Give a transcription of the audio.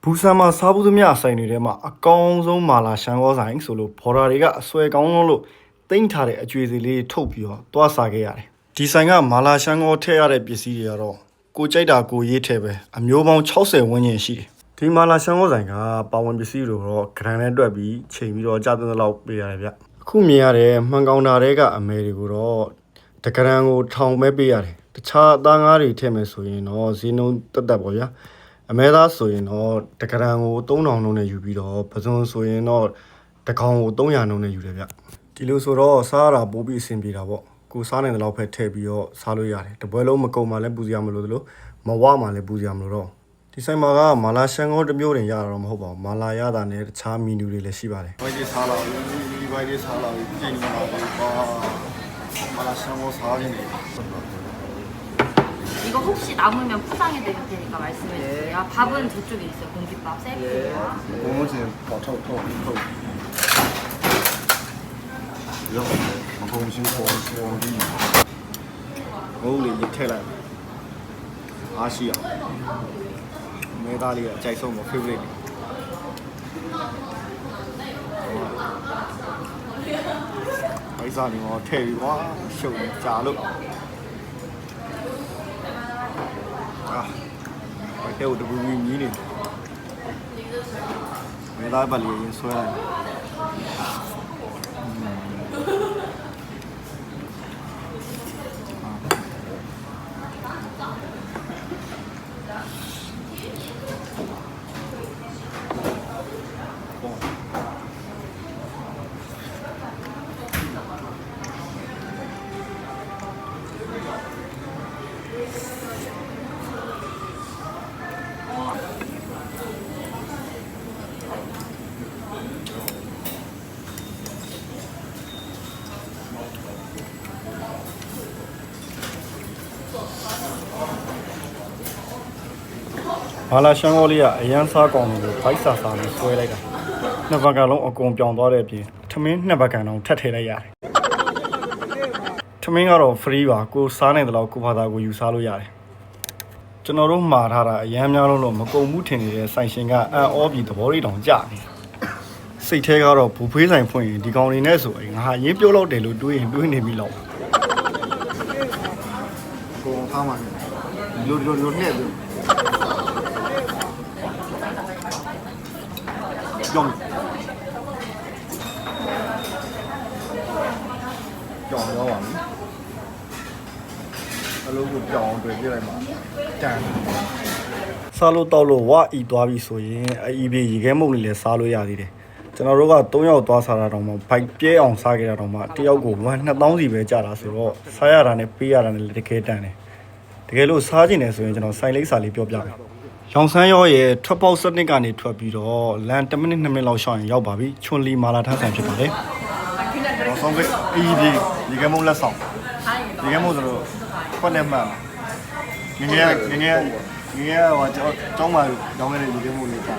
ဘူဆန်မှာစားဘူးသမျှဆိုင်တွေထဲမှာအကောင်းဆုံးမာလာရှန်ကောဆိုင်ဆိုလို့ဘော်ဒါတွေကအဆွဲကောင်းလို့တိမ့်ထားတဲ့အကျွေးစီလေးထုတ်ပြီးတော့တွားစားခဲ့ရတယ်ဒီဆိုင်ကမာလာရှန်ကောထည့်ရတဲ့ပစ္စည်းတွေကတော့ကိုကြိုက်တာကိုရေးထည့်ပဲအမျိုးပေါင်း60ဝန်းကျင်ရှိတယ်ဒီမာလာရှန်ကောဆိုင်ကပါဝင်ပစ္စည်းတွေတော့ဂရန်နဲ့တွက်ပြီးချိန်ပြီးတော့ကြာတဲ့လောက်ပေးရတယ်ဗျအခုမြင်ရတဲ့မှန်ကောင်တာတွေကအမဲတွေကိုတော့တဂရန်ကို1000ပဲပေးရတယ်တခြားအသားငါးတွေထည့်မယ်ဆိုရင်တော့ဈေးနှုန်းတက်တက်ပေါ့ဗျာအမဲသားဆိုရင်တော့တကရန်ကို3000နှုန်းနဲ့ယူပြီးတော့ပစုံဆိုရင်တော့တကောင်ကို300နှုန်းနဲ့ယူတယ်ဗျဒီလိုဆိုတော့စားရတာပိုပြီးအဆင်ပြေတာပေါ့ကိုစားနိုင်တဲ့လောက်ပဲထည့်ပြီးတော့စားလို့ရတယ်တပွဲလုံးမကုန်မှလည်းပူစရာမလိုသလိုမဝမှလည်းပူစရာမလိုတော့ဒီဆိုင်မှာကမာလာရှန်ကောတစ်မျိုးတင်ရတာတော့မဟုတ်ပါဘူးမာလာရတာနဲ့တခြားမီနူတွေလည်းရှိပါတယ်ဘိုက်လေးစားလာပြီဘိုက်လေးစားလာပြီပြင်နေပါပါမာလာရှန်ကောစားနေတယ်이거 혹시 남으면 포장해 드릴 테니까 말씀해 주세요. 밥은 저쪽에 있어요. 공깃밥 세트예요. 고무신 톡톡톡 이거 고무신 고무신 뭐를 이렇게 해 아시아 메달리가 제일 뭐 페이버릿 이사님 뭐 태위와 쇼 자루 cái đầu đuôi mí này người ta bật liền xoay nàyမာလာရှန်ကောလေးကအရန်စားကောင်းတယ်လို့ဘိုက်စာစာနဲ့ဆွဲလိုက်တာနှစ်ဘက်ကလုံးအကုန်ပြောင်းသွားတဲ့အပြင်ထမင်းနှစ်ဘက်ကန်တော့ထပ်ထည့်လိုက်ရတယ်ထမင်းကတော့ free ပါကိုစားနိုင်တယ်လို့ကိုဘာသာကိုယူစားလို့ရတယ်ကျွန်တော်တို့မှာထားတာအရန်များလို့မကုန်ဘူးထင်နေတဲ့ဆိုင်ရှင်ကအန်အောပြီးသဘောလေးတောင်ကြနေစိတ်ထဲကတော့ဘူဖေးဆိုင်ဖွင့်ရင်ဒီကောင်တွေနဲ့ဆိုရင်ငါရင်းပြုတ်လောက်တယ်လို့တွေးရင်တွေးနေပြီလောက်ကိုထားမှလိုနဲ့ကြောင်ရောပါပြီအလုံးကိုကြောင်တွေ့ပြလိုက်မှာတန်စားလို့တောက်လို့ဝါဤသွားပြီဆိုရင်အီးဘေးရေခဲမုတ်လေးလည်းစားလို့ရသေးတယ်ကျွန်တော်တို့က3ယောက်သွားစားတာတော့မှဘိုက်ပြဲအောင်စားခဲ့တာတော့မှတယောက်ကို2000စီပဲကြာတာဆိုတော့စားရတာနဲ့ပေးရတာနဲ့တကယ်တန်တယ်တကယ်လို့စားကျင်တယ်ဆိုရင်ကျွန်တော်ဆိုင်လိပ်စာလေးပြောပြမယ်ရောင်ဆန်းရောရဲ့ထွက်ပေါက်စနစ်ကနေထွက်ပြီးတော့လန်10မိနစ်2မိနစ်လောက်ရှောင်ရင်ရောက်ပါပြီချွန်လီမာလာထဆိုင်ဖြစ်ပါတယ်။ဆောင်းပေးအေးဒီဒီကမုံလက်ဆောင်ဒီကမုံဆိုတော့ဖတ်နေမှာငငယ်ဟိုကျောင်းမှာရောင်းနေတဲ့ဒီကမုံလေးက